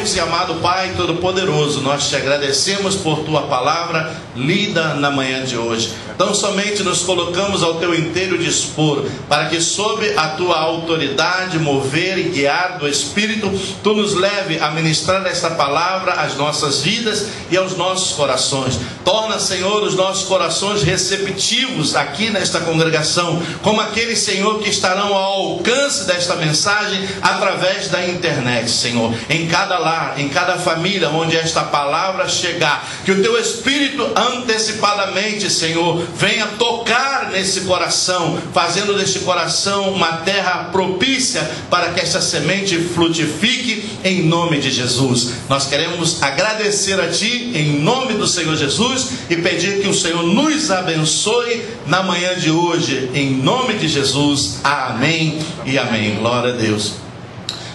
Deus e amado Pai Todo-Poderoso, nós te agradecemos por tua palavra lida na manhã de hoje. Então somente nos colocamos ao teu inteiro dispor, para que sob a tua autoridade, mover e guiar do Espírito, tu nos leve a ministrar esta palavra às nossas vidas e aos nossos corações. Torna, Senhor, os nossos corações receptivos aqui nesta congregação, como aqueles, Senhor, que estarão ao alcance desta mensagem através da internet, Senhor. Em cada lar, em cada família onde esta palavra chegar, que o teu Espírito antecipadamente, Senhor, venha tocar nesse coração, fazendo deste coração uma terra propícia para que esta semente frutifique em nome de Jesus. Nós queremos agradecer a Ti em nome do Senhor Jesus e pedir que o Senhor nos abençoe na manhã de hoje, em nome de Jesus. Amém e amém. Glória a Deus.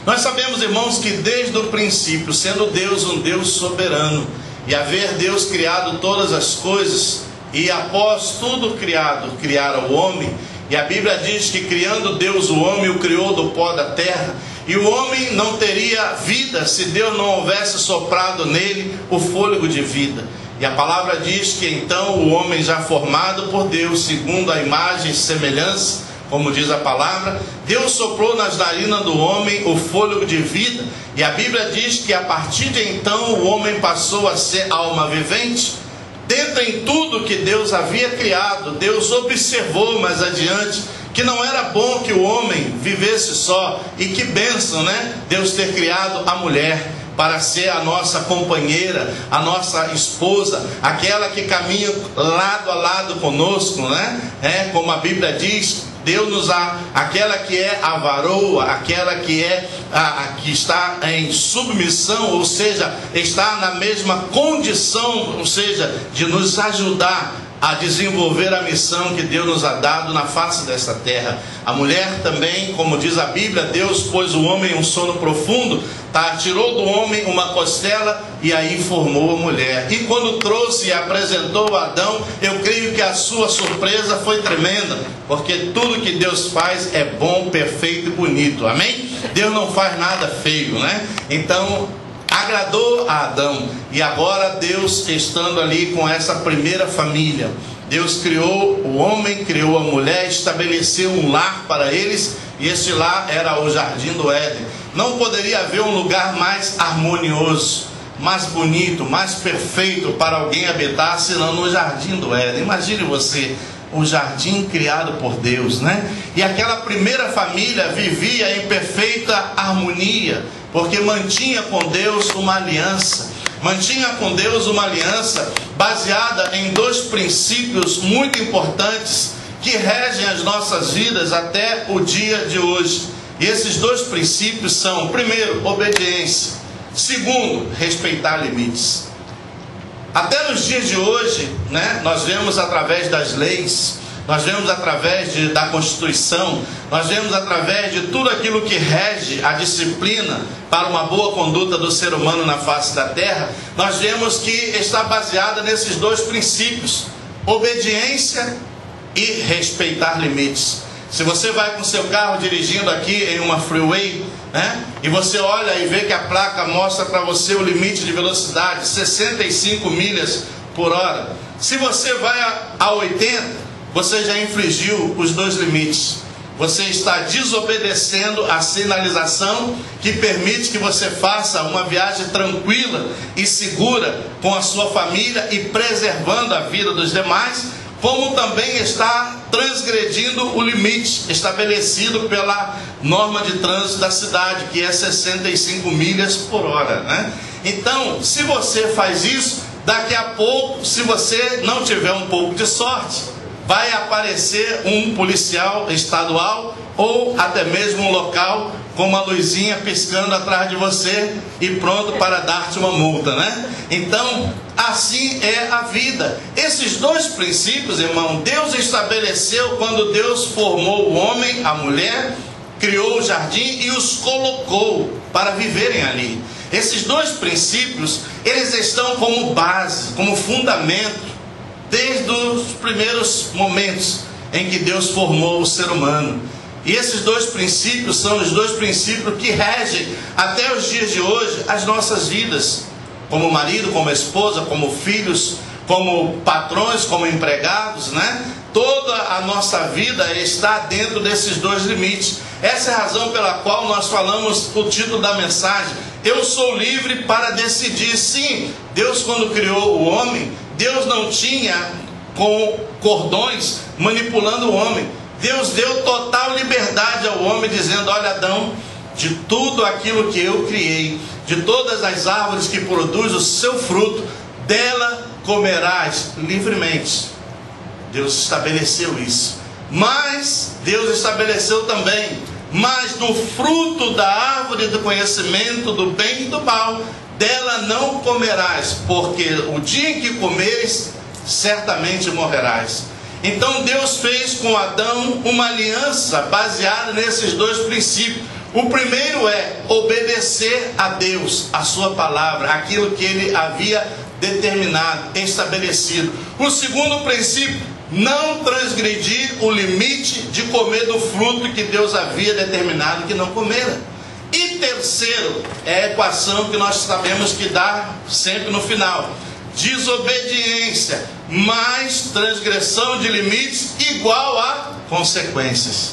Nós sabemos, irmãos, que desde o princípio, sendo Deus um Deus soberano, e haver Deus criado todas as coisas, e após tudo criado, criara o homem, e a Bíblia diz que criando Deus o homem, o criou do pó da terra, e o homem não teria vida se Deus não houvesse soprado nele o fôlego de vida. E a palavra diz que então o homem já formado por Deus, segundo a imagem e semelhança, como diz a palavra, Deus soprou nas narinas do homem o fôlego de vida, e a Bíblia diz que a partir de então o homem passou a ser alma vivente. Dentro em tudo que Deus havia criado, Deus observou mais adiante que não era bom que o homem vivesse só, e que bênção, né? Deus ter criado a mulher para ser a nossa companheira, a nossa esposa, aquela que caminha lado a lado conosco, né? Como a Bíblia diz, Deus nos dá aquela que é a varoa, aquela que é que está em submissão, ou seja, está na mesma condição, ou seja, de nos ajudar a desenvolver a missão que Deus nos ha dado na face desta terra. A mulher também, como diz a Bíblia, Deus pôs o homem em um sono profundo, tirou do homem uma costela e aí formou a mulher. E quando trouxe e apresentou a Adão, eu creio que a sua surpresa foi tremenda, porque tudo que Deus faz é bom, perfeito e bonito, amém? Deus não faz nada feio, né? Então agradou a Adão, e agora Deus estando ali com essa primeira família, Deus criou o homem, criou a mulher, estabeleceu um lar para eles, e esse lar era o Jardim do Éden. Não poderia haver um lugar mais harmonioso, mais bonito, mais perfeito para alguém habitar, senão no Jardim do Éden. Imagine você, o jardim criado por Deus, né? E aquela primeira família vivia em perfeita harmonia, porque mantinha com Deus uma aliança. Mantinha com Deus uma aliança baseada em dois princípios muito importantes que regem as nossas vidas até o dia de hoje. E esses dois princípios são, primeiro, obediência. Segundo, respeitar limites. Até nos dias de hoje, né, nós vemos através das leis, nós vemos através da Constituição, nós vemos através de tudo aquilo que rege a disciplina para uma boa conduta do ser humano na face da terra, nós vemos que está baseada nesses dois princípios: obediência e respeitar limites. Se você vai com seu carro dirigindo aqui em uma freeway, né, e você olha e vê que a placa mostra para você o limite de velocidade, 65 milhas por hora. Se você vai a 80, você já infringiu os dois limites. Você está desobedecendo a sinalização que permite que você faça uma viagem tranquila e segura com a sua família e preservando a vida dos demais, como também está transgredindo o limite estabelecido pela norma de trânsito da cidade, que é 65 milhas por hora, né? Então, se você faz isso, daqui a pouco, se você não tiver um pouco de sorte, vai aparecer um policial estadual ou até mesmo um local com uma luzinha piscando atrás de você e pronto para dar-te uma multa, né? Então, assim é a vida. Esses dois princípios, irmão, Deus estabeleceu quando Deus formou o homem, a mulher, criou o jardim e os colocou para viverem ali. Esses dois princípios, eles estão como base, como fundamento, desde os primeiros momentos em que Deus formou o ser humano. E esses dois princípios são os dois princípios que regem até os dias de hoje as nossas vidas, como marido, como esposa, como filhos, como patrões, como empregados, né? Toda a nossa vida está dentro desses dois limites. Essa é a razão pela qual nós falamos o título da mensagem: eu sou livre para decidir. Sim, Deus, quando criou o homem, Deus não tinha com cordões manipulando o homem. Deus deu total liberdade ao homem, dizendo: olha, Adão, de tudo aquilo que eu criei, de todas as árvores que produzem o seu fruto, dela comerás livremente. Deus estabeleceu isso. Mas Deus estabeleceu também: mas do fruto da árvore do conhecimento do bem e do mal, dela não comerás, porque o dia em que comeres, certamente morrerás. Então Deus fez com Adão uma aliança baseada nesses dois princípios. O primeiro é obedecer a Deus, a sua palavra, aquilo que ele havia determinado, estabelecido. O segundo princípio: não transgredir o limite de comer do fruto que Deus havia determinado que não comera. E terceiro, é a equação que nós sabemos que dá sempre no final: desobediência mais transgressão de limites igual a consequências.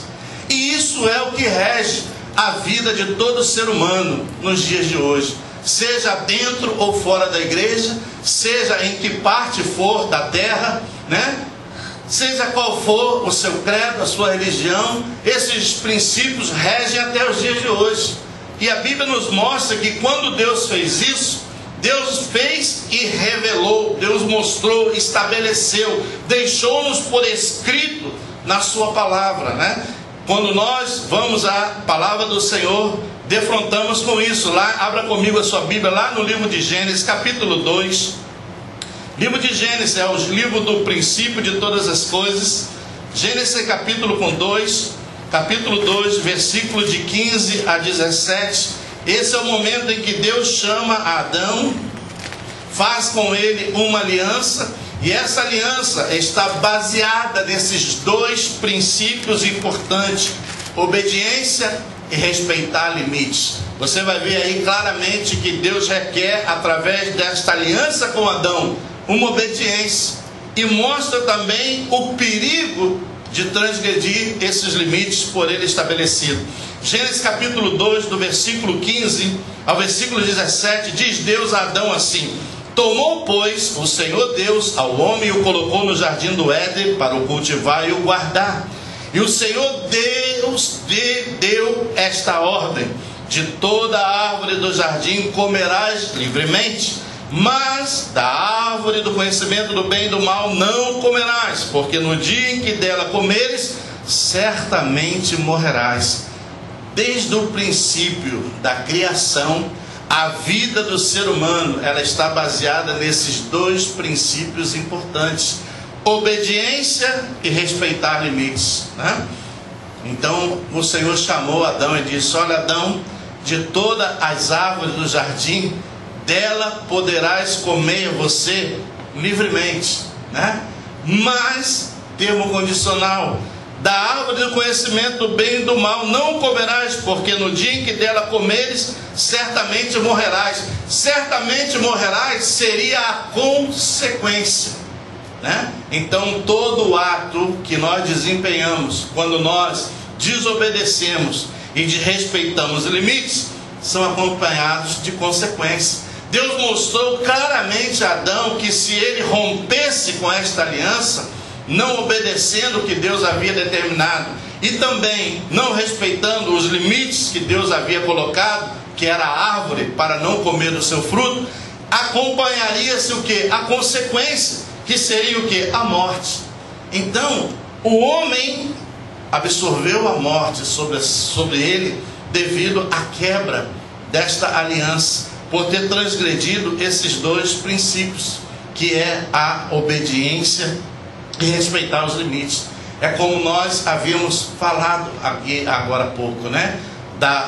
E isso é o que rege a vida de todo ser humano nos dias de hoje, seja dentro ou fora da igreja, seja em que parte for da terra, né? Seja qual for o seu credo, a sua religião, esses princípios regem até os dias de hoje. E a Bíblia nos mostra que quando Deus fez isso, Deus fez e revelou, Deus mostrou, estabeleceu, deixou-nos por escrito na sua palavra, né? Quando nós vamos à palavra do Senhor, defrontamos com isso. Lá, abra comigo a sua Bíblia, lá no livro de Gênesis, capítulo 2. Livro de Gênesis é o livro do princípio de todas as coisas. Gênesis capítulo 2, capítulo 2, versículo de 15 a 17. Esse é o momento em que Deus chama Adão, faz com ele uma aliança, e essa aliança está baseada nesses dois princípios importantes: obediência e respeitar limites. Você vai ver aí claramente que Deus requer, através desta aliança com Adão, uma obediência, e mostra também o perigo de transgredir esses limites por ele estabelecido. Gênesis capítulo 2, do versículo 15 ao versículo 17, diz Deus a Adão assim: tomou, pois, o Senhor Deus ao homem e o colocou no jardim do Éden para o cultivar e o guardar. E o Senhor Deus deu esta ordem: de toda a árvore do jardim comerás livremente, mas da árvore do conhecimento do bem e do mal não comerás, porque no dia em que dela comeres, certamente morrerás. Desde o princípio da criação, a vida do ser humano, ela está baseada nesses dois princípios importantes: obediência e respeitar limites, né? Então o Senhor chamou Adão e disse: olha, Adão, de todas as árvores do jardim, dela poderás comer você livremente, né? Mas, termo condicional, da árvore do conhecimento do bem e do mal não comerás, porque no dia em que dela comeres, certamente morrerás. Certamente morrerás seria a consequência, né? Então todo ato que nós desempenhamos, quando nós desobedecemos e desrespeitamos limites, são acompanhados de consequências. Deus mostrou claramente a Adão que se ele rompesse com esta aliança, não obedecendo o que Deus havia determinado e também não respeitando os limites que Deus havia colocado, que era a árvore para não comer do seu fruto, acompanharia-se o que? A consequência, que seria o que? A morte. Então o homem absorveu a morte sobre ele devido à quebra desta aliança, por ter transgredido esses dois princípios, que é a obediência e respeitar os limites. É como nós havíamos falado aqui agora há pouco, né?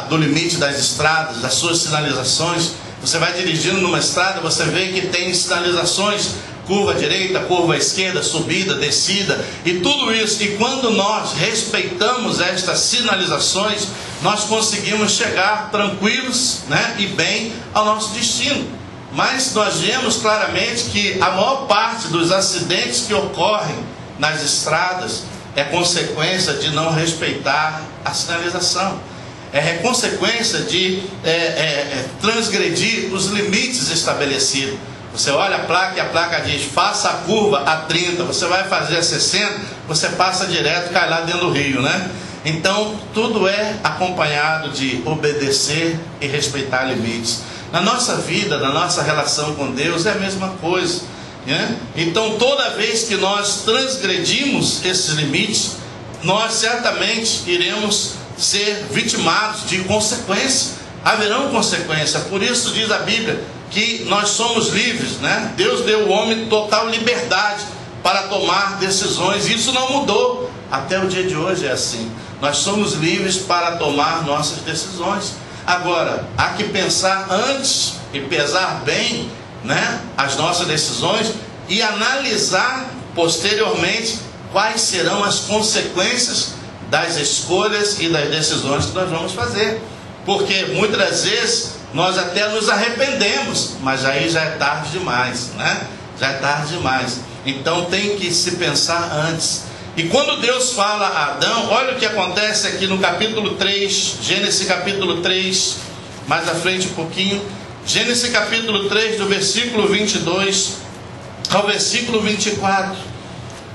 Do limite das estradas, das suas sinalizações. Você vai dirigindo numa estrada, você vê que tem sinalizações curva direita, curva esquerda, subida, descida e tudo isso. E quando nós respeitamos estas sinalizações, nós conseguimos chegar tranquilos, né, e bem ao nosso destino. Mas nós vemos claramente que a maior parte dos acidentes que ocorrem nas estradas é consequência de não respeitar a sinalização. É consequência de transgredir os limites estabelecidos. Você olha a placa e a placa diz, faça a curva a 30, você vai fazer a 60, você passa direto e cai lá dentro do rio, né? Então, tudo é acompanhado de obedecer e respeitar limites. Na nossa vida, na nossa relação com Deus, é a mesma coisa, né? Então, toda vez que nós transgredimos esses limites, nós certamente iremos ser vitimados de consequências. Haverão consequências. Por isso diz a Bíblia que nós somos livres, né? Deus deu ao homem total liberdade para tomar decisões. Isso não mudou. Até o dia de hoje é assim. Nós somos livres para tomar nossas decisões. Agora, há que pensar antes e pesar bem, né, as nossas decisões e analisar posteriormente quais serão as consequências das escolhas e das decisões que nós vamos fazer. Porque muitas das vezes nós até nos arrependemos, mas aí já é tarde demais, né? Já é tarde demais. Então tem que se pensar antes. E quando Deus fala a Adão, olha o que acontece aqui no capítulo 3, Gênesis capítulo 3, mais à frente um pouquinho. Gênesis capítulo 3, do versículo 22 ao versículo 24.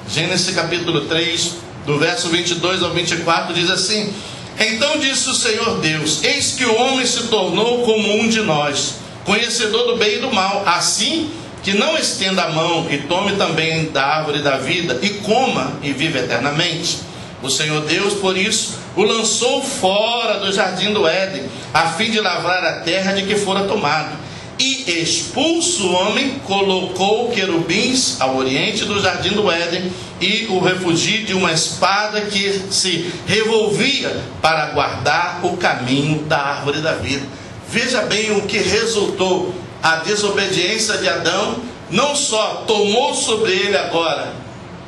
Gênesis capítulo 3, do verso 22 ao 24, diz assim: Então disse o Senhor Deus, eis que o homem se tornou como um de nós, conhecedor do bem e do mal, assim que não estenda a mão e tome também da árvore da vida e coma e viva eternamente. O Senhor Deus, por isso, o lançou fora do jardim do Éden, a fim de lavrar a terra de que fora tomado. E expulso o homem, colocou querubins ao oriente do jardim do Éden e o refugiu de uma espada que se revolvia para guardar o caminho da árvore da vida. Veja bem o que resultou. A desobediência de Adão não só tomou sobre ele agora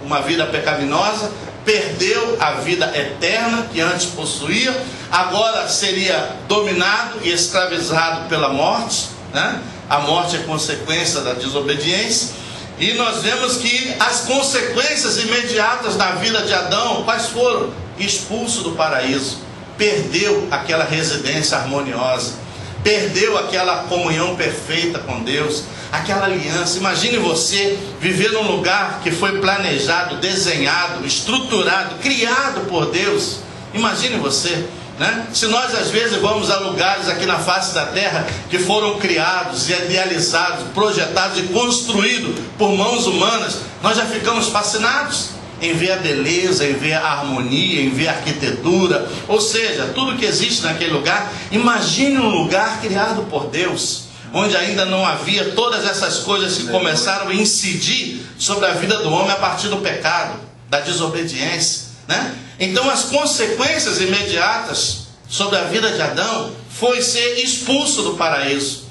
uma vida pecaminosa, perdeu a vida eterna que antes possuía, agora seria dominado e escravizado pela morte, né? A morte é consequência da desobediência. E nós vemos que as consequências imediatas da vida de Adão, quais foram? Expulso do paraíso, perdeu aquela residência harmoniosa, perdeu aquela comunhão perfeita com Deus, aquela aliança. Imagine você viver num lugar que foi planejado, desenhado, estruturado, criado por Deus. Imagine você, né? Se nós às vezes vamos a lugares aqui na face da terra que foram criados, idealizados, projetados e construídos por mãos humanas, nós já ficamos fascinados em ver a beleza, em ver a harmonia, em ver a arquitetura, ou seja, tudo que existe naquele lugar. Imagine um lugar criado por Deus, onde ainda não havia todas essas coisas que começaram a incidir sobre a vida do homem a partir do pecado, da desobediência, né? Então as consequências imediatas sobre a vida de Adão foi ser expulso do paraíso.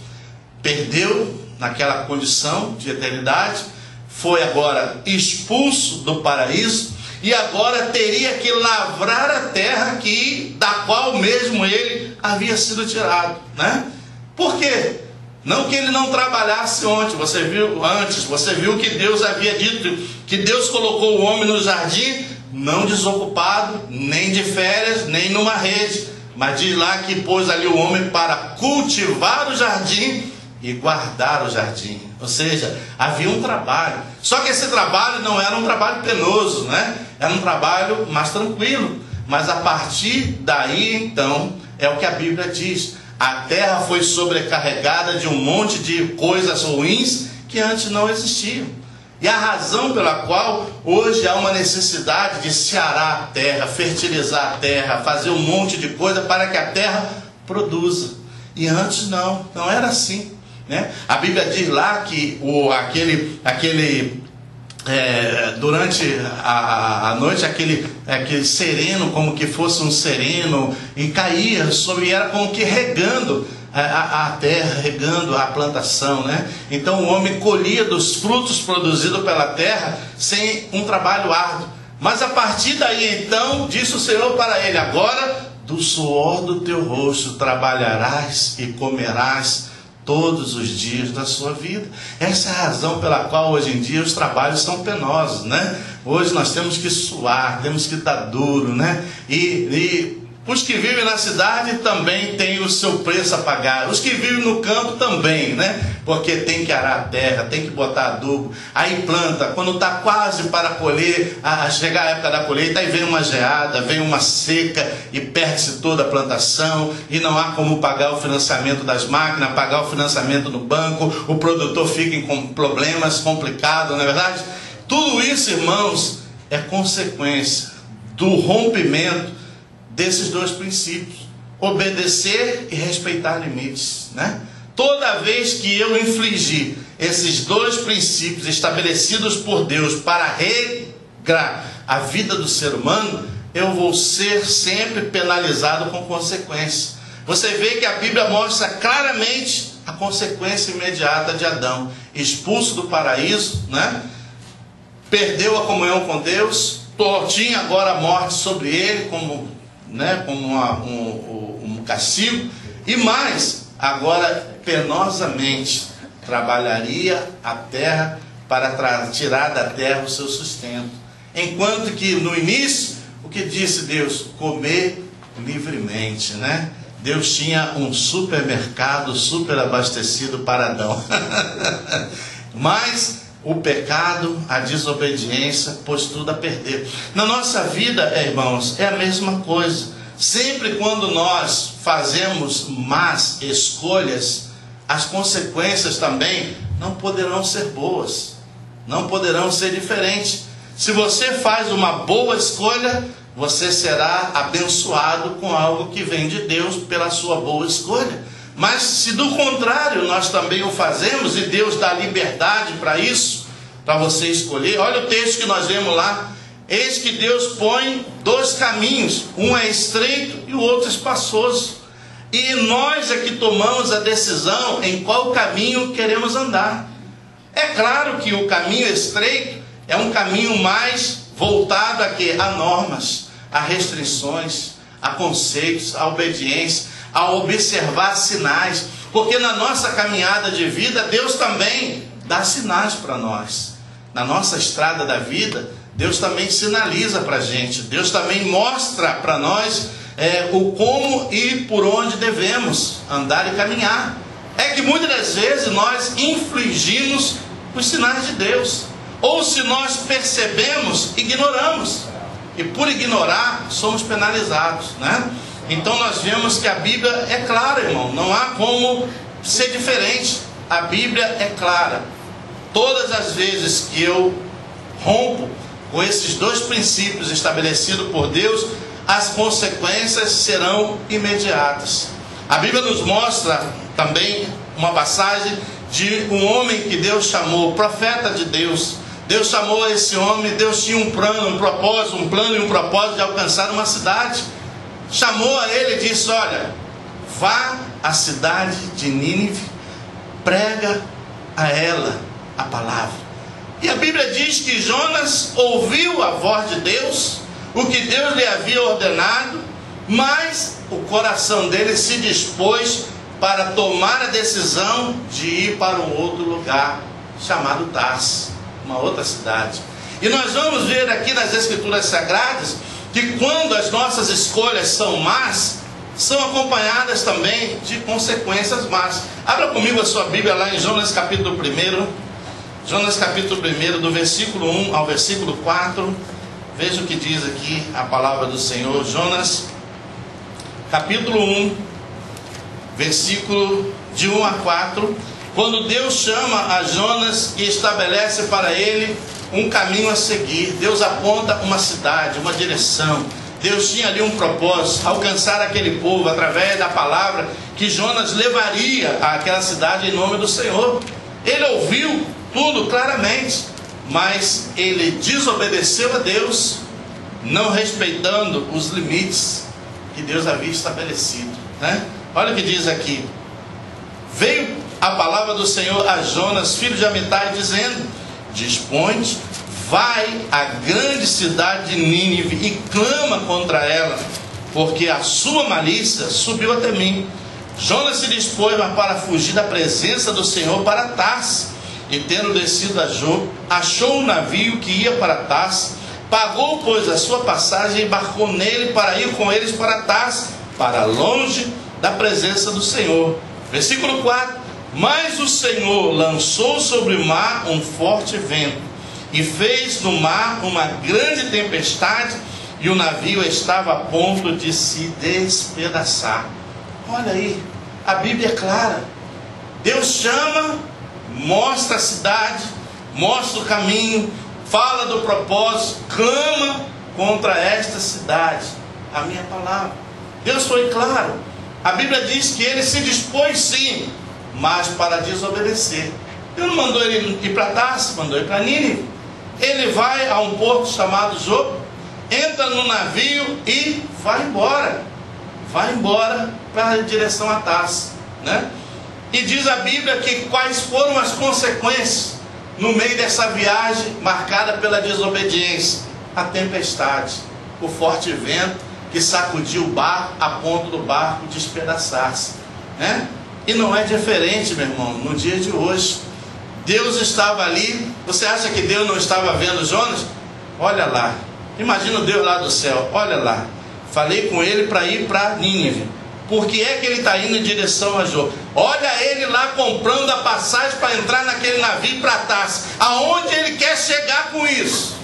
Perdeu naquela condição de eternidade, foi agora expulso do paraíso e agora teria que lavrar a terra da qual mesmo ele havia sido tirado, né? Por quê? Não que ele não trabalhasse ontem, você viu que Deus havia dito que Deus colocou o homem no jardim, não desocupado, nem de férias, nem numa rede, mas diz lá que pôs ali o homem para cultivar o jardim e guardar o jardim. Ou seja, havia um trabalho. Só que esse trabalho não era um trabalho penoso, né? Era um trabalho mais tranquilo. Mas a partir daí, então, é o que a Bíblia diz. A terra foi sobrecarregada de um monte de coisas ruins que antes não existiam. E a razão pela qual hoje há uma necessidade de se arar a terra, fertilizar a terra, fazer um monte de coisa para que a terra produza. E antes não era assim, né? A Bíblia diz lá que durante a noite aquele sereno, como que fosse um sereno, e caía sobre, era como que regando a terra, regando a plantação, né? Então o homem colhia dos frutos produzidos pela terra sem um trabalho árduo. Mas a partir daí então, disse o Senhor para ele: agora do suor do teu rosto trabalharás e comerás todos os dias da sua vida. Essa é a razão pela qual hoje em dia os trabalhos são penosos, né? Hoje nós temos que suar, temos que estar duro, né? E os que vivem na cidade também têm o seu preço a pagar. Os que vivem no campo também, né? Porque tem que arar a terra, tem que botar adubo. Aí planta, quando está quase para colher, chegar a época da colheita, aí vem uma geada, vem uma seca e perde-se toda a plantação. E não há como pagar o financiamento das máquinas, pagar o financiamento no banco. O produtor fica com problemas complicados, não é verdade? Tudo isso, irmãos, é consequência do rompimento desses dois princípios: obedecer e respeitar limites, né? Toda vez que eu infligir esses dois princípios estabelecidos por Deus para regrar a vida do ser humano, eu vou ser sempre penalizado com consequência. Você vê que a Bíblia mostra claramente a consequência imediata de Adão: expulso do paraíso, né? Perdeu a comunhão com Deus, tinha agora a morte sobre ele como um castigo, e mais, agora penosamente trabalharia a terra para tirar da terra o seu sustento. Enquanto que no início, o que disse Deus? Comer livremente, né? Deus tinha um supermercado super abastecido para Adão. Mas o pecado, a desobediência, pôs tudo a perder. Na nossa vida, irmãos, é a mesma coisa. Sempre quando nós fazemos más escolhas, as consequências também não poderão ser boas, não poderão ser diferentes. Se você faz uma boa escolha, você será abençoado com algo que vem de Deus pela sua boa escolha. Mas se do contrário nós também o fazemos, e Deus dá liberdade para isso, para você escolher. Olha o texto que nós vemos lá: eis que Deus põe dois caminhos, um é estreito e o outro espaçoso, e nós é que tomamos a decisão em qual caminho queremos andar. É claro que o caminho estreito é um caminho mais voltado a quê? A normas, a restrições, a conceitos, a obediência, a observar sinais, porque na nossa caminhada de vida Deus também dá sinais para nós. Na nossa estrada da vida, Deus também sinaliza para a gente, Deus também mostra para nós o como e por onde devemos andar e caminhar. É que muitas das vezes nós infligimos os sinais de Deus, ou se nós percebemos, ignoramos, e por ignorar somos penalizados, né? Então nós vemos que a Bíblia é clara, irmão, não há como ser diferente. A Bíblia é clara. Todas as vezes que eu rompo com esses dois princípios estabelecidos por Deus, as consequências serão imediatas. A Bíblia nos mostra também uma passagem de um homem que Deus chamou, profeta de Deus. Deus chamou esse homem, Deus tinha um plano, um plano e um propósito de alcançar uma cidade. Chamou a ele e disse: olha, vá à cidade de Nínive, prega a ela a palavra. E a Bíblia diz que Jonas ouviu a voz de Deus, o que Deus lhe havia ordenado, mas o coração dele se dispôs para tomar a decisão de ir para um outro lugar, chamado Tarso, uma outra cidade. E nós vamos ver aqui nas Escrituras Sagradas que quando as nossas escolhas são más, são acompanhadas também de consequências más. Abra comigo a sua Bíblia lá em Jonas capítulo 1, Jonas capítulo 1, do versículo 1 ao versículo 4, veja o que diz aqui a palavra do Senhor. Jonas capítulo 1, versículo de 1 a 4, quando Deus chama a Jonas e estabelece para ele um caminho a seguir. Deus aponta uma cidade, uma direção. Deus tinha ali um propósito: alcançar aquele povo através da palavra que Jonas levaria àquela cidade em nome do Senhor. Ele ouviu tudo claramente, mas ele desobedeceu a Deus, não respeitando os limites que Deus havia estabelecido, né? Olha o que diz aqui: veio a palavra do Senhor a Jonas, filho de Amitai, dizendo: dispõe-te, vai à grande cidade de Nínive e clama contra ela, porque a sua malícia subiu até mim. Jonas se dispôs para fugir da presença do Senhor para Tarsis, e tendo descido a Jope, achou um navio que ia para Tarsis, pagou, pois, a sua passagem e embarcou nele para ir com eles para Tarsis, para longe da presença do Senhor. Versículo 4: mas o Senhor lançou sobre o mar um forte vento, e fez no mar uma grande tempestade, e o navio estava a ponto de se despedaçar. Olha aí, a Bíblia é clara. Deus chama, mostra a cidade, mostra o caminho, fala do propósito, clama contra esta cidade. A minha palavra. Deus foi claro. A Bíblia diz que ele se dispôs sim, mas para desobedecer. Ele não mandou ele ir para Tarsis, mandou ir para Nínive. Ele vai a um porto chamado Jope, entra no navio e vai embora. Vai embora para a direção a Tarsis, né? E diz a Bíblia que quais foram as consequências no meio dessa viagem marcada pela desobediência: a tempestade, o forte vento que sacudiu o barco a ponto do barco despedaçar-se, né? E não é diferente, meu irmão, no dia de hoje. Deus estava ali. Você acha que Deus não estava vendo Jonas? Olha lá, imagina o Deus lá do céu. Olha lá, falei com ele para ir para Nínive. Por que é que ele está indo em direção a Jope? Olha ele lá comprando a passagem para entrar naquele navio para Tarsis. Aonde ele quer chegar com isso?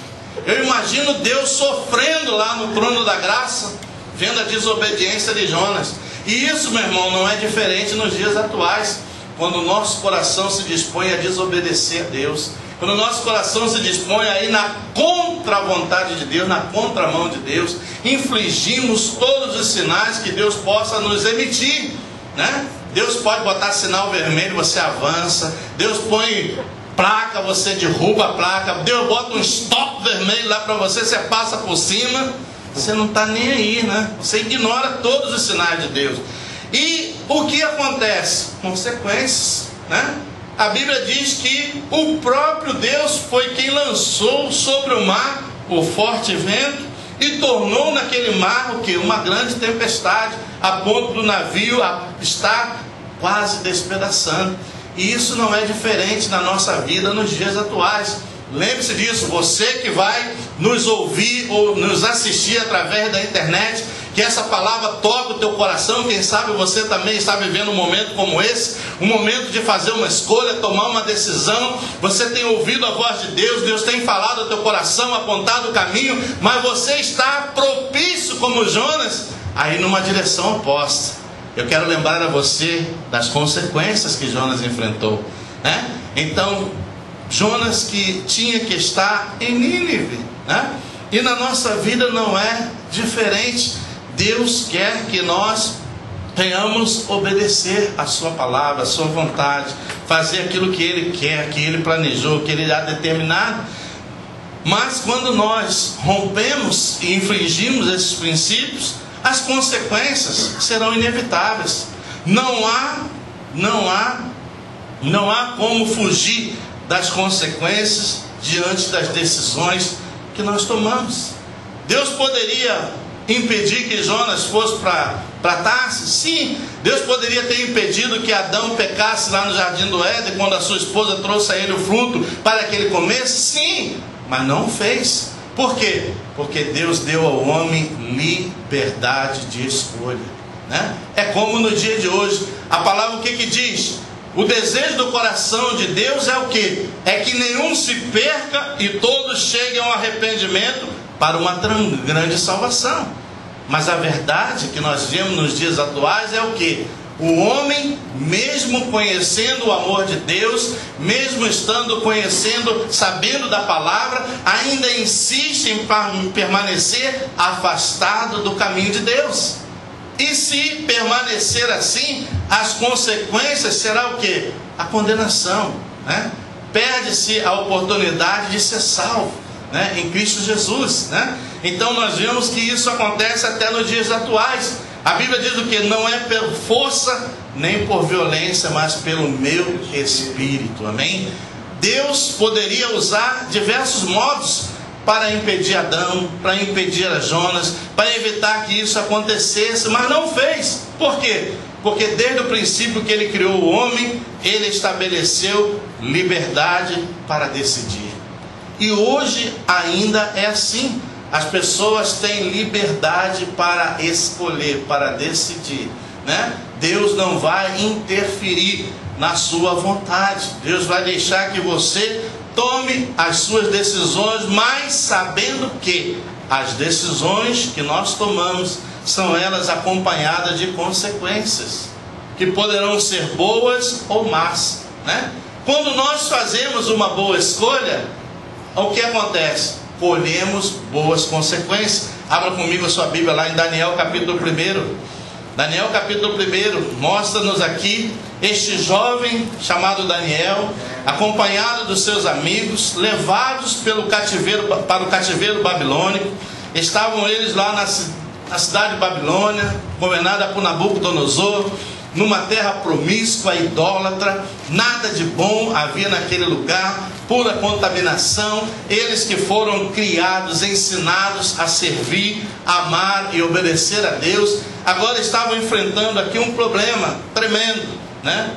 Eu imagino Deus sofrendo lá no trono da graça, vendo a desobediência de Jonas. E isso, meu irmão, não é diferente nos dias atuais, quando o nosso coração se dispõe a desobedecer a Deus, quando o nosso coração se dispõe a ir na contra-vontade de Deus, na contramão de Deus, infligimos todos os sinais que Deus possa nos emitir, né? Deus pode botar sinal vermelho, você avança. Deus põe placa, você derruba a placa. Deus bota um stop vermelho lá para você, você passa por cima. Você não está nem aí, né? Você ignora todos os sinais de Deus. E o que acontece? Consequências, né? A Bíblia diz que o próprio Deus foi quem lançou sobre o mar o forte vento e tornou naquele mar o que? Uma grande tempestade, a ponto do navio estar quase despedaçando. E isso não é diferente na nossa vida nos dias atuais. Lembre-se disso, você que vai nos ouvir ou nos assistir através da internet, que essa palavra toca o teu coração. Quem sabe você também está vivendo um momento como esse, um momento de fazer uma escolha, tomar uma decisão. Você tem ouvido a voz de Deus, Deus tem falado ao teu coração, apontado o caminho, mas você está propício como Jonas a ir numa direção oposta. Eu quero lembrar a você das consequências que Jonas enfrentou, né? Então, Jonas que tinha que estar em Nínive, né? E na nossa vida não é diferente. Deus quer que nós tenhamos obedecer a sua palavra, a sua vontade, fazer aquilo que Ele quer, que Ele planejou, que Ele já determinado. Mas quando nós rompemos e infringimos esses princípios, as consequências serão inevitáveis. Não há como fugir das consequências diante das decisões que nós tomamos. Deus poderia impedir que Jonas fosse para Tarsis? Sim. Deus poderia ter impedido que Adão pecasse lá no jardim do Éden, quando a sua esposa trouxe a ele o fruto para que ele comesse? Sim, mas não fez. Por quê? Porque Deus deu ao homem liberdade de escolha, né? É como no dia de hoje, a palavra o que diz? O desejo do coração de Deus é o quê? É que nenhum se perca e todos cheguem ao arrependimento para uma grande salvação. Mas a verdade que nós vemos nos dias atuais é o quê? O homem, mesmo conhecendo o amor de Deus, mesmo estando conhecendo, sabendo da palavra, ainda insiste em permanecer afastado do caminho de Deus. E se permanecer assim, as consequências será o quê? A condenação, né? Perde-se a oportunidade de ser salvo, né? Em Cristo Jesus, né? Então nós vemos que isso acontece até nos dias atuais. A Bíblia diz o que? Não é por força nem por violência, mas pelo meu espírito. Amém? Deus poderia usar diversos modos para impedir Adão, para impedir a Jonas, para evitar que isso acontecesse, mas não fez. Por quê? Porque desde o princípio que ele criou o homem, ele estabeleceu liberdade para decidir. E hoje ainda é assim. As pessoas têm liberdade para escolher, para decidir, né? Deus não vai interferir na sua vontade. Deus vai deixar que você tome as suas decisões, mas sabendo que as decisões que nós tomamos são elas acompanhadas de consequências, que poderão ser boas ou más, né? Quando nós fazemos uma boa escolha, o que acontece? Colhemos boas consequências. Abra comigo a sua Bíblia lá em Daniel capítulo 1. Daniel capítulo 1 mostra-nos aqui este jovem chamado Daniel, acompanhado dos seus amigos, levados pelo cativeiro, para o cativeiro babilônico. Estavam eles lá na cidade de Babilônia, governada por Nabucodonosor, numa terra promíscua, idólatra. Nada de bom havia naquele lugar, pura contaminação. Eles que foram criados, ensinados a servir, amar e obedecer a Deus, agora estavam enfrentando aqui um problema tremendo, né?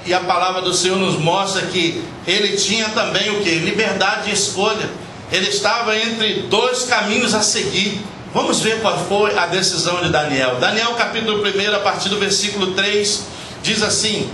E a palavra do Senhor nos mostra que ele tinha também o que? Liberdade de escolha. Ele estava entre dois caminhos a seguir. Vamos ver qual foi a decisão de Daniel. Daniel capítulo 1, a partir do versículo 3, diz assim: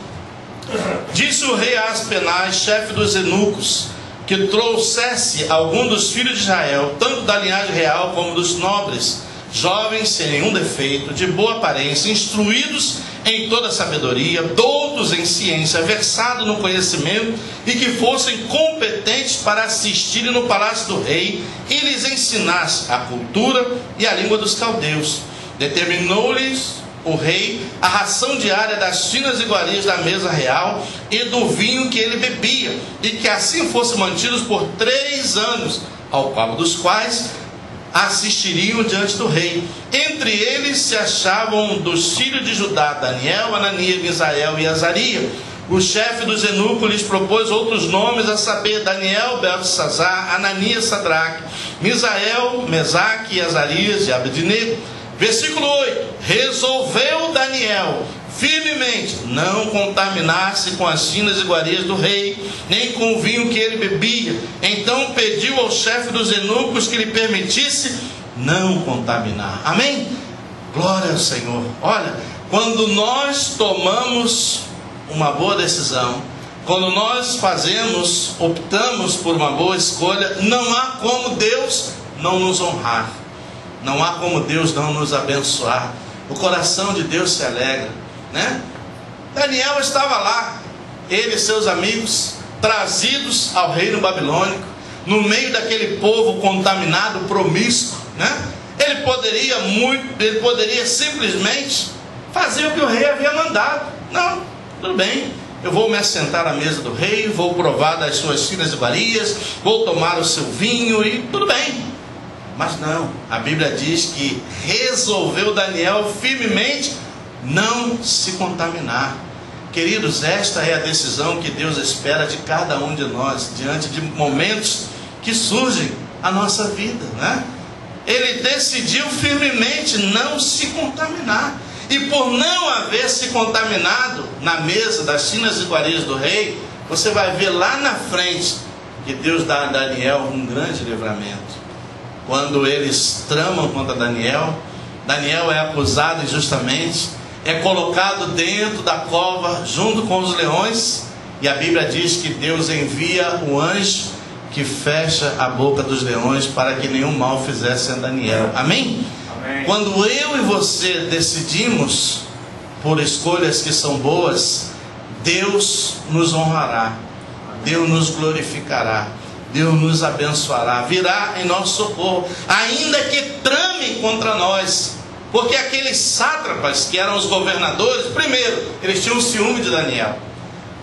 disse o rei a Aspenaz, chefe dos eunucos, que trouxesse algum dos filhos de Israel, tanto da linhagem real como dos nobres, jovens sem nenhum defeito, de boa aparência, instruídos em toda sabedoria, doutos em ciência, versados no conhecimento, e que fossem competentes para assistirem no palácio do rei, e lhes ensinasse a cultura e a língua dos caldeus. Determinou-lhes o rei a ração diária das finas iguarias da mesa real e do vinho que ele bebia, e que assim fossem mantidos por 3 anos, ao cabo dos quais assistiriam diante do rei. Entre eles se achavam dos filhos de Judá, Daniel, Ananias, Misael e Azaria. O chefe dos eunucos lhes propôs outros nomes, a saber, Daniel, Beltesazar, Ananias, Sadraque, Misael, Mesaque e Azarias e Abednego. Versículo 8: resolveu Daniel firmemente não contaminar-se com as finas iguarias do rei, nem com o vinho que ele bebia. Então pediu ao chefe dos eunucos que lhe permitisse não contaminar. Amém? Glória ao Senhor. Olha, quando nós tomamos uma boa decisão, quando nós optamos por uma boa escolha, não há como Deus não nos honrar, não há como Deus não nos abençoar. O coração de Deus se alegra, né? Daniel estava lá, ele e seus amigos, trazidos ao reino babilônico, no meio daquele povo contaminado, promíscuo, né? Ele poderia simplesmente fazer o que o rei havia mandado. Não, tudo bem, eu vou me assentar à mesa do rei, vou provar das suas finas iguarias, vou tomar o seu vinho e tudo bem. Mas não, a Bíblia diz que resolveu Daniel firmemente não se contaminar. Queridos, esta é a decisão que Deus espera de cada um de nós, diante de momentos que surgem à nossa vida, né? Ele decidiu firmemente não se contaminar. E por não haver se contaminado na mesa das finas iguarias do rei, você vai ver lá na frente que Deus dá a Daniel um grande livramento. Quando eles tramam contra Daniel, Daniel é acusado injustamente, é colocado dentro da cova junto com os leões, e a Bíblia diz que Deus envia o anjo que fecha a boca dos leões para que nenhum mal fizesse a Daniel. Amém? Amém. Quando eu e você decidimos por escolhas que são boas, Deus nos honrará, Deus nos glorificará, Deus nos abençoará, virá em nosso socorro, ainda que trame contra nós. Porque aqueles sátrapas que eram os governadores, primeiro, eles tinham ciúme de Daniel,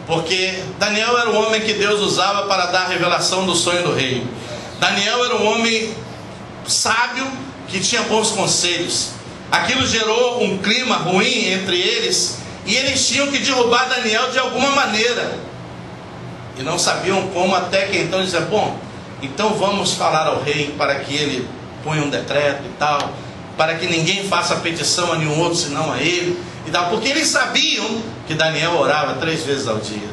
porque Daniel era o homem que Deus usava para dar a revelação do sonho do rei. Daniel era um homem sábio, que tinha bons conselhos. Aquilo gerou um clima ruim entre eles, e eles tinham que derrubar Daniel de alguma maneira, e não sabiam como, até que então diziam: bom, então vamos falar ao rei para que ele ponha um decreto e tal, para que ninguém faça petição a nenhum outro senão a ele e tal, porque eles sabiam que Daniel orava 3 vezes ao dia.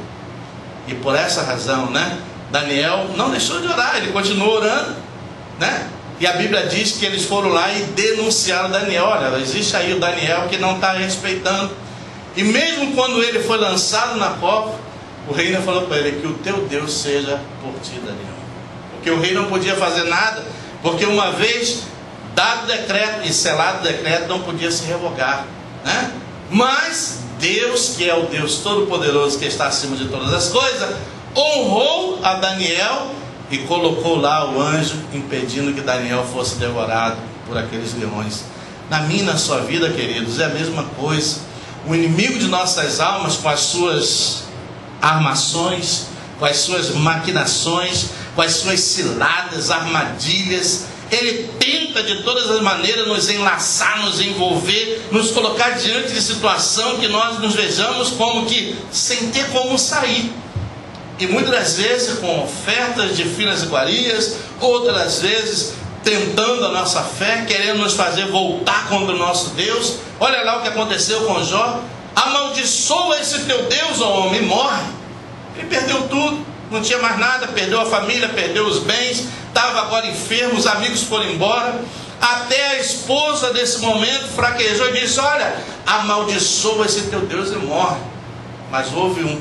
E por essa razão, né, Daniel não deixou de orar, ele continuou orando, né? E a Bíblia diz que eles foram lá e denunciaram Daniel: olha, existe aí o Daniel que não está respeitando. E mesmo quando ele foi lançado na cova, o rei ainda falou para ele: que o teu Deus seja por ti, Daniel. Porque o rei não podia fazer nada, porque uma vez dado o decreto e selado o decreto, não podia se revogar, né? Mas Deus, que é o Deus Todo-Poderoso, que está acima de todas as coisas, honrou a Daniel e colocou lá o anjo, impedindo que Daniel fosse devorado por aqueles leões. Na minha e na sua vida, queridos, é a mesma coisa. O inimigo de nossas almas, com as suas armações, com as suas maquinações, com as suas ciladas, armadilhas, ele tenta de todas as maneiras nos enlaçar, nos envolver, nos colocar diante de situação que nós nos vejamos como que sem ter como sair. E muitas das vezes com ofertas de finas iguarias, outras vezes tentando a nossa fé, querendo nos fazer voltar contra o nosso Deus. Olha lá o que aconteceu com Jó: amaldiçoa esse teu Deus, ó homem, e morre. Ele perdeu tudo, não tinha mais nada, perdeu a família, perdeu os bens, estava agora enfermo, os amigos foram embora. Até a esposa desse momento fraquejou e disse: olha, amaldiçoa esse teu Deus e morre. Mas houve um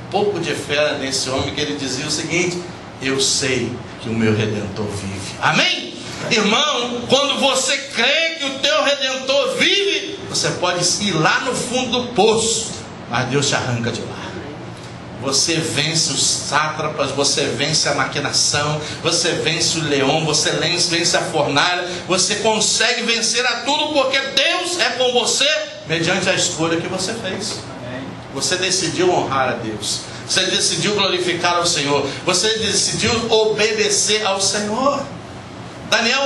pouco de fé nesse homem, que ele dizia o seguinte: eu sei que o meu Redentor vive. Amém? Irmão, quando você crê que o teu Redentor vive, você pode ir lá no fundo do poço, mas Deus te arranca de lá. Você vence os sátrapas, você vence a maquinação, você vence o leão, você vence a fornalha, você consegue vencer a tudo, porque Deus é com você, mediante a escolha que você fez. Você decidiu honrar a Deus, você decidiu glorificar ao Senhor, você decidiu obedecer ao Senhor. Daniel,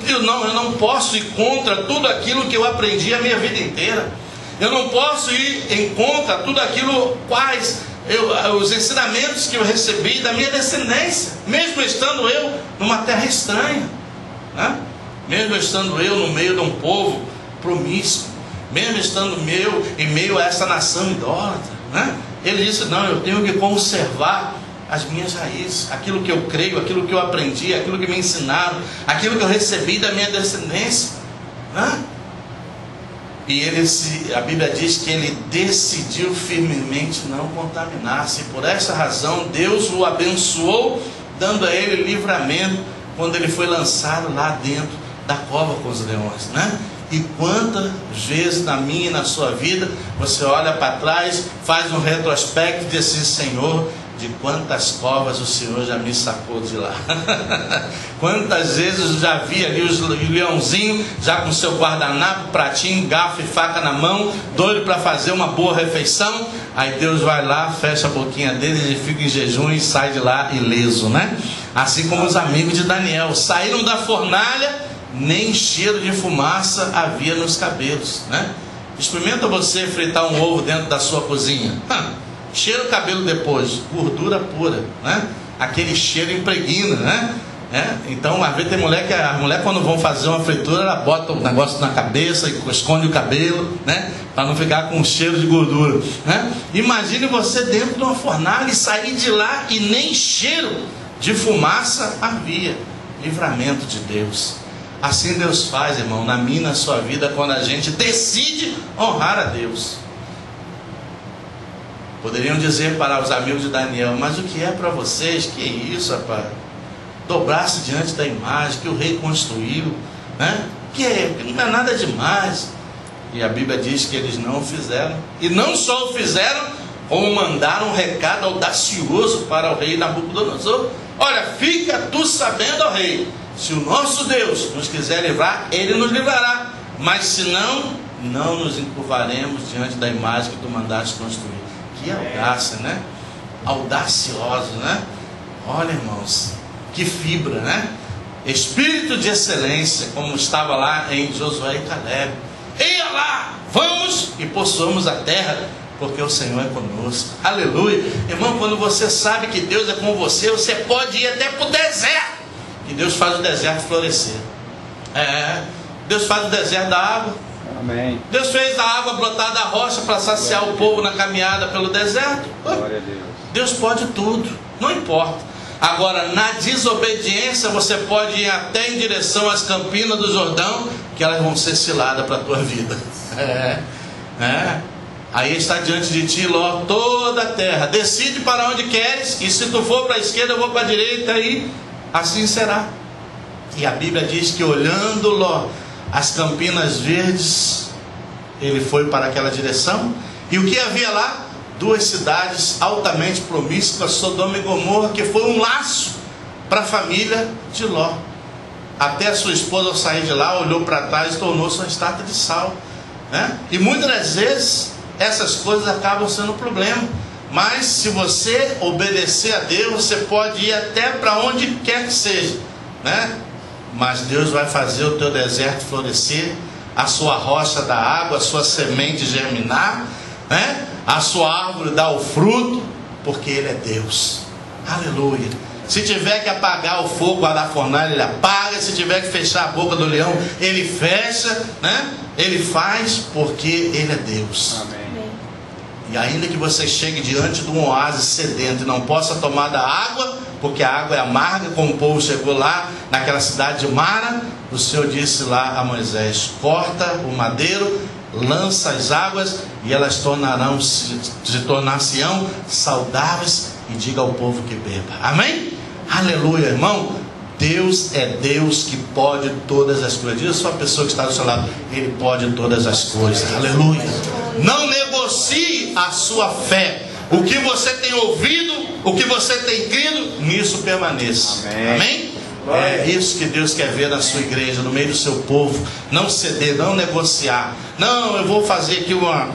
eu não posso ir contra tudo aquilo que eu aprendi a minha vida inteira. Eu não posso ir em contra tudo aquilo os ensinamentos que eu recebi da minha descendência, mesmo estando eu numa terra estranha, né? Mesmo estando eu no meio de um povo promíscuo, mesmo estando em meio a essa nação idólatra, né? Ele disse: não, eu tenho que conservar as minhas raízes, aquilo que eu creio, aquilo que eu aprendi, aquilo que me ensinaram, aquilo que eu recebi da minha descendência, né? E a Bíblia diz que ele decidiu firmemente não contaminar-se. Por essa razão Deus o abençoou, dando a ele livramento quando ele foi lançado lá dentro da cova com os leões, né? E quantas vezes na minha e na sua vida você olha para trás, faz um retrospecto e diz assim: Senhor, de quantas covas o Senhor já me sacou de lá. Quantas vezes eu já vi ali os leãozinhos, já com seu guardanapo, pratinho, garfo e faca na mão, doido para fazer uma boa refeição. Aí Deus vai lá, fecha a boquinha deles, ele fica em jejum e sai de lá ileso, né? Assim como os amigos de Daniel saíram da fornalha, nem cheiro de fumaça havia nos cabelos, né? Experimenta você fritar um ovo dentro da sua cozinha. Cheira o cabelo depois, gordura pura, né? Aquele cheiro impregna, né? Então, às vezes tem as mulheres quando vão fazer uma fritura, ela bota o negócio na cabeça e esconde o cabelo, né? Para não ficar com cheiro de gordura, né? Imagine você dentro de uma fornalha e sair de lá e nem cheiro de fumaça havia. Livramento de Deus. Assim Deus faz, irmão, na minha e na sua vida, quando a gente decide honrar a Deus. Poderiam dizer para os amigos de Daniel: mas o que é para vocês? Que isso, rapaz? Dobrar-se diante da imagem que o rei construiu, né? Não é nada demais. E a Bíblia diz que eles não o fizeram. E não só o fizeram, como mandaram um recado audacioso para o rei Nabucodonosor: olha, fica tu sabendo, ó rei, se o nosso Deus nos quiser livrar, Ele nos livrará. Mas se não, não nos encurvaremos diante da imagem que tu mandaste construir. Que audácia, né? Audacioso, né? Olha, irmãos, que fibra, né? Espírito de excelência, como estava lá em Josué e Caleb. Eia lá, vamos e possuamos a terra, porque o Senhor é conosco. Aleluia. Irmão, quando você sabe que Deus é com você, você pode ir até para o deserto, e Deus faz o deserto florescer. Deus faz o deserto da água. Amém. Deus fez a água brotar da rocha para saciar o povo na caminhada pelo deserto. Glória a Deus. Deus pode tudo, não importa. Agora, na desobediência, você pode ir até em direção às campinas do Jordão, que elas vão ser ciladas para a tua vida. Aí está diante de ti, Ló, toda a terra. Decide para onde queres, e se tu for para a esquerda, eu vou para a direita, e assim será. E a Bíblia diz que olhando Ló as campinas verdes, ele foi para aquela direção. E o que havia lá? 2 cidades altamente promíscuas, Sodoma e Gomorra, que foi um laço para a família de Ló. Até a sua esposa, ao sair de lá, olhou para trás e tornou-se uma estátua de sal, né? E muitas das vezes essas coisas acabam sendo um problema. Mas se você obedecer a Deus, você pode ir até para onde quer que seja, né? Mas Deus vai fazer o teu deserto florescer, a sua rocha dar água, a sua semente germinar, né? A sua árvore dar o fruto, porque Ele é Deus. Aleluia. Se tiver que apagar o fogo da fornalha, Ele apaga. Se tiver que fechar a boca do leão, Ele fecha, né? Ele faz, porque Ele é Deus. Amém. E ainda que você chegue diante de um oásis sedento e não possa tomar da água, porque a água é amarga, como o povo chegou lá naquela cidade de Mara, o Senhor disse lá a Moisés: corta o madeiro, lança as águas, e elas tornar-se-ão saudáveis, e diga ao povo que beba. Amém? Aleluia, irmão. Deus é Deus que pode todas as coisas. Diz a sua pessoa que está do seu lado: Ele pode todas as coisas. Aleluia. Não negocie a sua fé. O que você tem ouvido, o que você tem crido, nisso permaneça. Amém? É isso que Deus quer ver na sua igreja, no meio do seu povo. Não ceder, não negociar. Não, eu vou fazer aqui uma...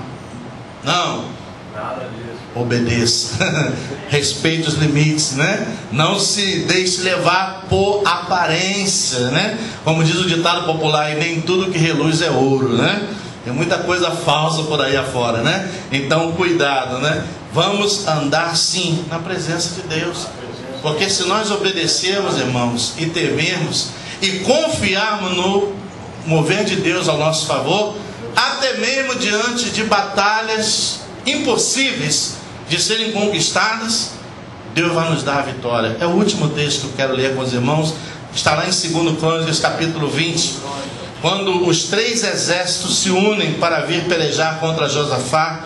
Não. Nada disso. Obedeça. Respeite os limites, né? Não se deixe levar por aparência, né? Como diz o ditado popular, e nem tudo que reluz é ouro, né? Tem muita coisa falsa por aí afora, né? Então cuidado, né? Vamos andar sim na presença de Deus. Porque se nós obedecermos, irmãos, e temermos e confiarmos no mover de Deus ao nosso favor, até mesmo diante de batalhas impossíveis de serem conquistadas, Deus vai nos dar a vitória. É o último texto que eu quero ler com os irmãos. Está lá em 2 Crônicas, capítulo 20. Quando os 3 exércitos se unem para vir pelejar contra Josafá,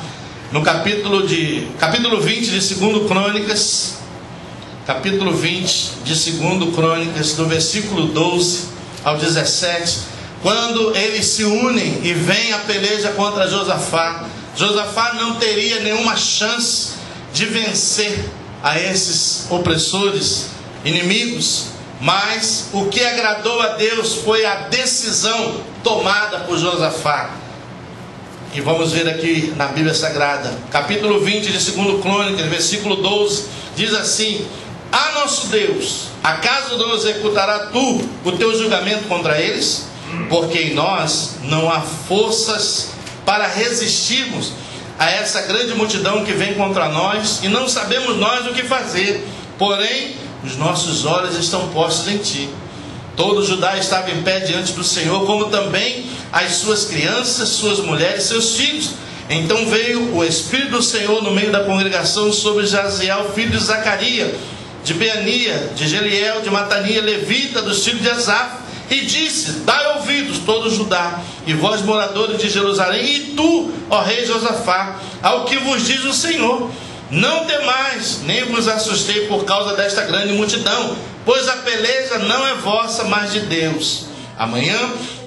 no capítulo 20 de 2 Crônicas, capítulo 20 de 2 Crônicas, do versículo 12 ao 17, quando eles se unem e vêm a peleja contra Josafá, Josafá não teria nenhuma chance de vencer a esses opressores, inimigos. Mas o que agradou a Deus foi a decisão tomada por Josafá. E vamos ver aqui na Bíblia Sagrada, capítulo 20 de 2 Crônicas, versículo 12, diz assim: a nosso Deus, acaso não executará tu o teu julgamento contra eles? Porque em nós não há forças para resistirmos a essa grande multidão que vem contra nós, e não sabemos nós o que fazer. Porém, os nossos olhos estão postos em ti. Todo Judá estava em pé diante do Senhor, como também as suas crianças, suas mulheres, seus filhos. Então veio o Espírito do Senhor no meio da congregação sobre Jaziel, filho de Zacarias, de Beania, de Jeliel, de Matania, levita, dos filhos de Asaf, e disse: dai ouvidos, todo Judá, e vós, moradores de Jerusalém, e tu, ó rei Josafá, ao que vos diz o Senhor: não temais, nem vos assustei por causa desta grande multidão, pois a peleja não é vossa, mas de Deus. Amanhã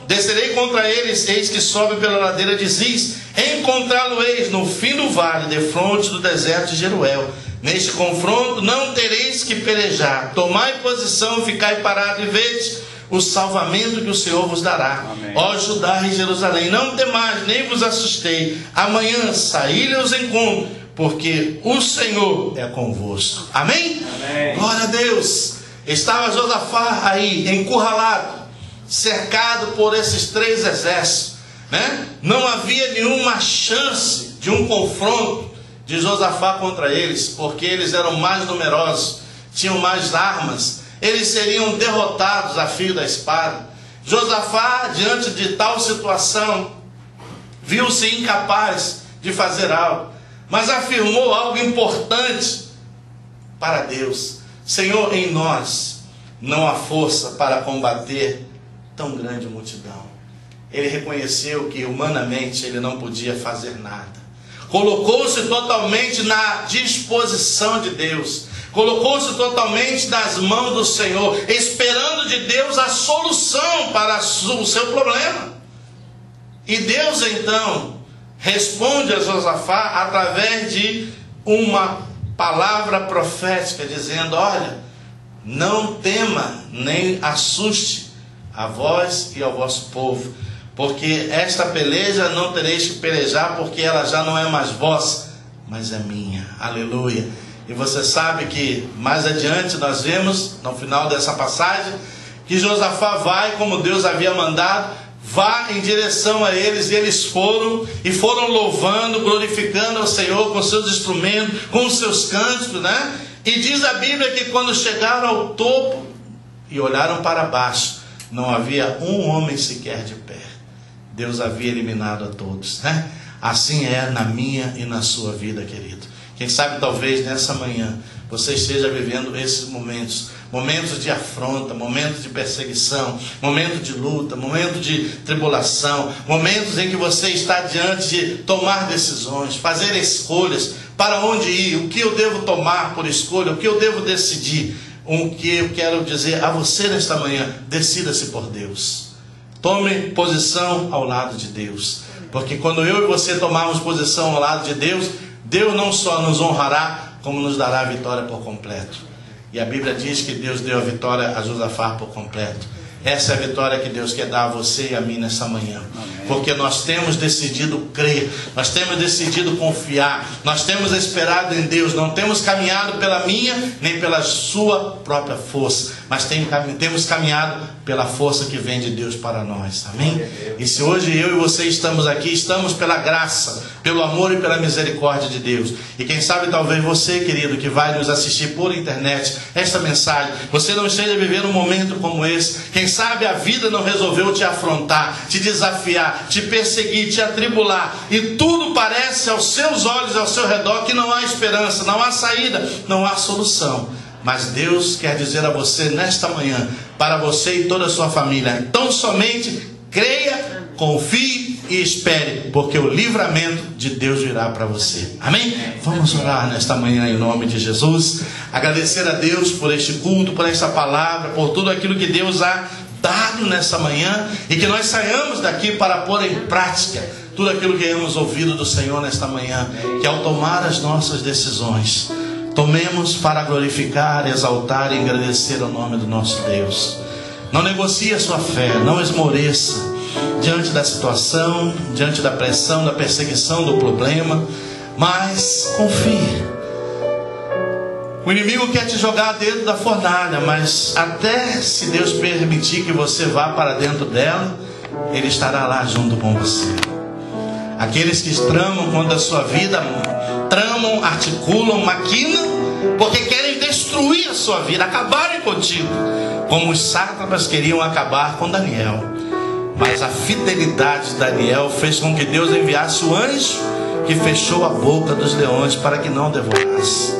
descerei contra eles, eis que sobe pela ladeira de Ziz, encontrá-lo-eis no fim do vale, defronte do deserto de Jeruel. Neste confronto não tereis que pelejar. Tomai posição, ficai parado e vede o salvamento que o Senhor vos dará. Amém. Ó Judá e Jerusalém, não temais, nem vos assustei. Amanhã saí-lhe aos encontros, porque o Senhor é convosco. Amém? Amém. Glória a Deus. Estava Josafá aí, encurralado, cercado por esses 3 exércitos. né? Não havia nenhuma chance de um confronto de Josafá contra eles, porque eles eram mais numerosos, tinham mais armas, eles seriam derrotados a fio da espada. Josafá, diante de tal situação, viu-se incapaz de fazer algo, mas afirmou algo importante para Deus: Senhor, em nós não há força para combater tão grande multidão. Ele reconheceu que humanamente ele não podia fazer nada. Colocou-se totalmente na disposição de Deus. Colocou-se totalmente nas mãos do Senhor, esperando de Deus a solução para o seu problema. E Deus então responde a Josafá através de uma palavra profética, dizendo: olha, não tema nem assuste a vós e ao vosso povo, porque esta peleja não tereis que pelejar, porque ela já não é mais vossa, mas é minha. Aleluia. E você sabe que mais adiante nós vemos, no final dessa passagem, que Josafá vai, como Deus havia mandado, vá em direção a eles, e eles foram louvando, glorificando ao Senhor com seus instrumentos, com os seus cânticos, né? E diz a Bíblia que quando chegaram ao topo e olharam para baixo, não havia um homem sequer de pé. Deus havia eliminado a todos, né? Assim é na minha e na sua vida, querido. Quem sabe talvez nessa manhã você esteja vivendo esses momentos de afronta, momentos de perseguição, momentos de luta, momentos de tribulação, momentos em que você está diante de tomar decisões, fazer escolhas, para onde ir, o que eu devo tomar por escolha, o que eu devo decidir. O que eu quero dizer a você nesta manhã: decida-se por Deus. Tome posição ao lado de Deus, porque quando eu e você tomarmos posição ao lado de Deus, Deus não só nos honrará, como nos dará a vitória por completo. E a Bíblia diz que Deus deu a vitória a Josafá por completo. Essa é a vitória que Deus quer dar a você e a mim nessa manhã. Amém. Porque nós temos decidido crer, nós temos decidido confiar, nós temos esperado em Deus, não temos caminhado pela minha nem pela sua própria força, mas temos caminhado pela força que vem de Deus para nós. Amém? E se hoje eu e você estamos aqui, estamos pela graça, pelo amor e pela misericórdia de Deus. E quem sabe talvez você, querido, que vai nos assistir por internet, esta mensagem, você não esteja vivendo um momento como esse. Quem sabe a vida não resolveu te afrontar, te desafiar, te perseguir, te atribular, e tudo parece aos seus olhos, ao seu redor, que não há esperança, não há saída, não há solução. Mas Deus quer dizer a você nesta manhã, para você e toda a sua família: então somente creia, confie e espere, porque o livramento de Deus virá para você. Amém? Vamos orar nesta manhã em nome de Jesus. Agradecer a Deus por este culto, por esta palavra, por tudo aquilo que Deus há dado nessa manhã, e que nós saiamos daqui para pôr em prática tudo aquilo que hemos ouvido do Senhor nesta manhã. Que ao tomar as nossas decisões, tomemos para glorificar, exaltar e agradecer o nome do nosso Deus. Não negocie a sua fé, não esmoreça diante da situação, diante da pressão, da perseguição, do problema, mas confie. O inimigo quer te jogar dentro da fornalha, mas até se Deus permitir que você vá para dentro dela, Ele estará lá junto com você. Aqueles que tramam contra a sua vida, tramam, articulam, maquinam, porque querem destruir a sua vida, acabarem contigo, como os sátrapas queriam acabar com Daniel. Mas a fidelidade de Daniel fez com que Deus enviasse o anjo que fechou a boca dos leões para que não devorasse.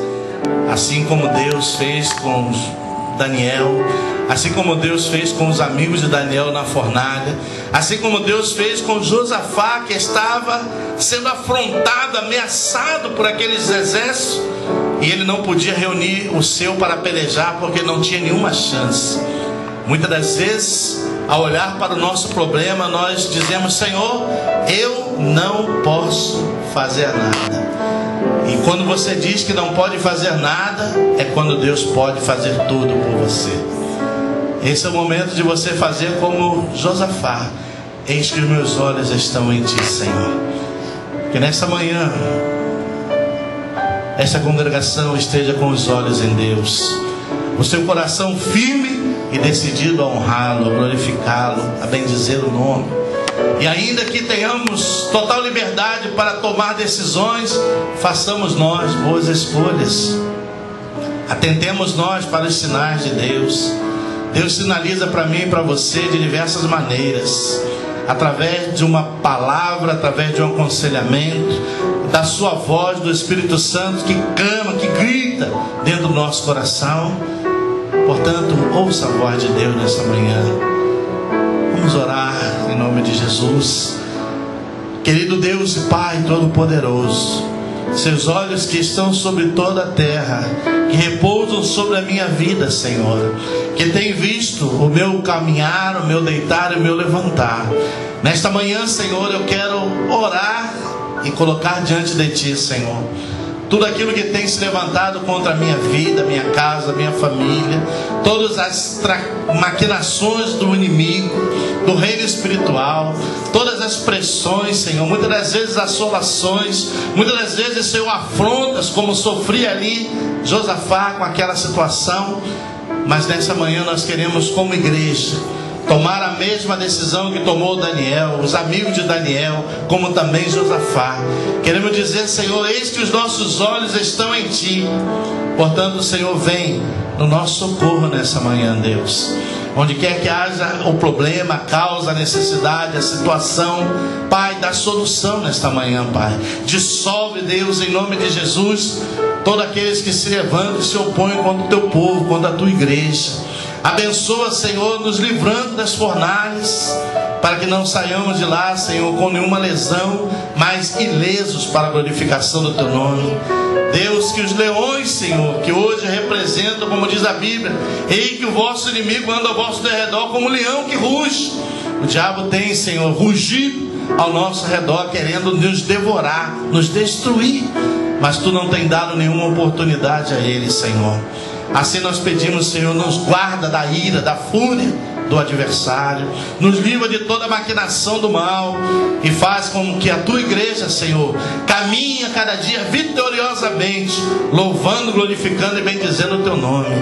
Assim como Deus fez com Daniel, assim como Deus fez com os amigos de Daniel na fornalha, assim como Deus fez com Josafá, que estava sendo afrontado, ameaçado por aqueles exércitos, e ele não podia reunir o seu para pelejar, porque não tinha nenhuma chance. Muitas das vezes, ao olhar para o nosso problema, nós dizemos: Senhor, eu não posso fazer nada. E quando você diz que não pode fazer nada, é quando Deus pode fazer tudo por você. Esse é o momento de você fazer como Josafá: eis que os meus olhos estão em ti, Senhor. Que nessa manhã esta congregação esteja com os olhos em Deus, o seu coração firme e decidido a honrá-lo, a glorificá-lo, a bendizer o nome. E ainda que tenhamos total liberdade para tomar decisões, façamos nós boas escolhas. Atentemos nós para os sinais de Deus. Deus sinaliza para mim e para você de diversas maneiras. Através de uma palavra, através de um aconselhamento, da sua voz, do Espírito Santo que clama, que grita dentro do nosso coração. Portanto, ouça a voz de Deus nessa manhã. Vamos orar em nome de Jesus. Querido Deus e Pai Todo-Poderoso, seus olhos que estão sobre toda a terra, que repousam sobre a minha vida, Senhor, que tem visto o meu caminhar, o meu deitar e o meu levantar. Nesta manhã, Senhor, eu quero orar e colocar diante de Ti, Senhor, tudo aquilo que tem se levantado contra a minha vida, minha casa, minha família, todas as maquinações do inimigo, do reino espiritual, todas as pressões, Senhor, muitas das vezes assolações, muitas das vezes, Senhor, afrontas, como sofria ali Josafá com aquela situação. Mas nessa manhã nós queremos, como igreja, tomar a mesma decisão que tomou Daniel, os amigos de Daniel, como também Josafá. Queremos dizer, Senhor, eis que os nossos olhos estão em Ti. Portanto, Senhor, vem no nosso socorro nessa manhã, Deus. Onde quer que haja o problema, a causa, a necessidade, a situação, Pai, dá solução nesta manhã, Pai. Dissolve, Deus, em nome de Jesus, todos aqueles que se levantam e se opõem contra o Teu povo, contra a Tua igreja. Abençoa, Senhor, nos livrando das fornalhas, para que não saiamos de lá, Senhor, com nenhuma lesão, mas ilesos para a glorificação do Teu nome. Deus, que os leões, Senhor, que hoje representam, como diz a Bíblia, ei que o vosso inimigo anda ao vosso derredor como um leão que ruge. O diabo tem, Senhor, rugido ao nosso redor, querendo nos devorar, nos destruir, mas Tu não tem dado nenhuma oportunidade a ele, Senhor. Assim nós pedimos, Senhor, nos guarda da ira, da fúria do adversário, nos livra de toda a maquinação do mal e faz com que a Tua igreja, Senhor, caminhe a cada dia vitoriosamente, louvando, glorificando e bendizendo o Teu nome.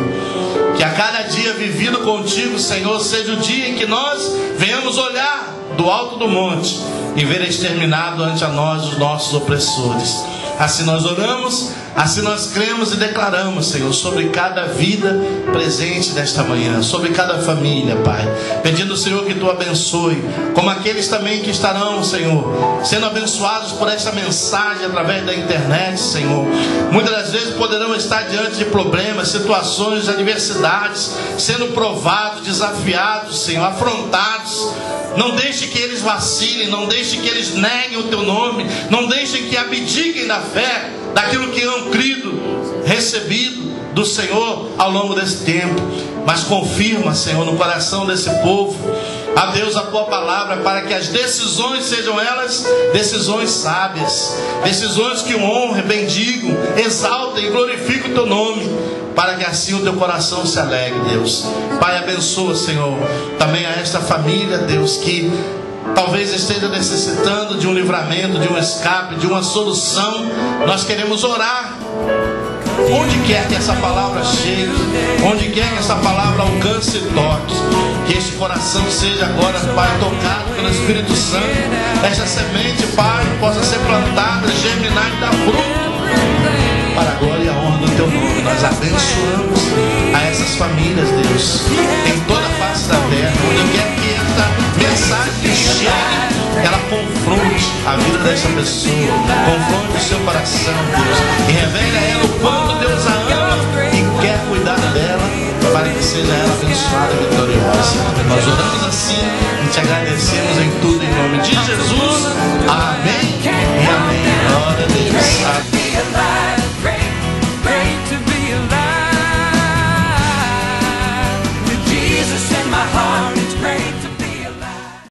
Que a cada dia vivido contigo, Senhor, seja o dia em que nós venhamos olhar do alto do monte e ver exterminado ante a nós os nossos opressores. Assim nós oramos, assim nós cremos e declaramos, Senhor, sobre cada vida presente nesta manhã, sobre cada família, Pai. Pedindo, Senhor, que Tu abençoe, como aqueles também que estarão, Senhor, sendo abençoados por esta mensagem através da internet, Senhor. Muitas das vezes poderão estar diante de problemas, situações, adversidades, sendo provados, desafiados, Senhor, afrontados. Não deixe que eles vacilem, não deixe que eles neguem o Teu nome, não deixem que abdiquem da fé, daquilo que han crido, recebido do Senhor ao longo desse tempo. Mas confirma, Senhor, no coração desse povo, a Deus, a Tua palavra, para que as decisões sejam elas decisões sábias, decisões que honrem, bendigam, exaltem e glorifiquem o Teu nome, para que assim o Teu coração se alegre, Deus. Pai, abençoa, Senhor, também a esta família, Deus, que talvez esteja necessitando de um livramento, de um escape, de uma solução. Nós queremos orar. Onde quer que essa palavra chegue, onde quer que essa palavra alcance e toque, que este coração seja agora, Pai, tocado pelo Espírito Santo. Esta semente, Pai, possa ser plantada, germinar e dar fruto para a glória e a honra do Teu nome. Nós abençoamos a essas famílias, Deus, em toda a face da terra. Onde quer que esta mensagem chegue, ela confronte a vida dessa pessoa, confronte o seu coração, Deus, e revele a ela o quanto Deus a ama e quer cuidar dela, para que seja ela abençoada e vitoriosa. Nós oramos assim e Te agradecemos em tudo, em nome de Jesus.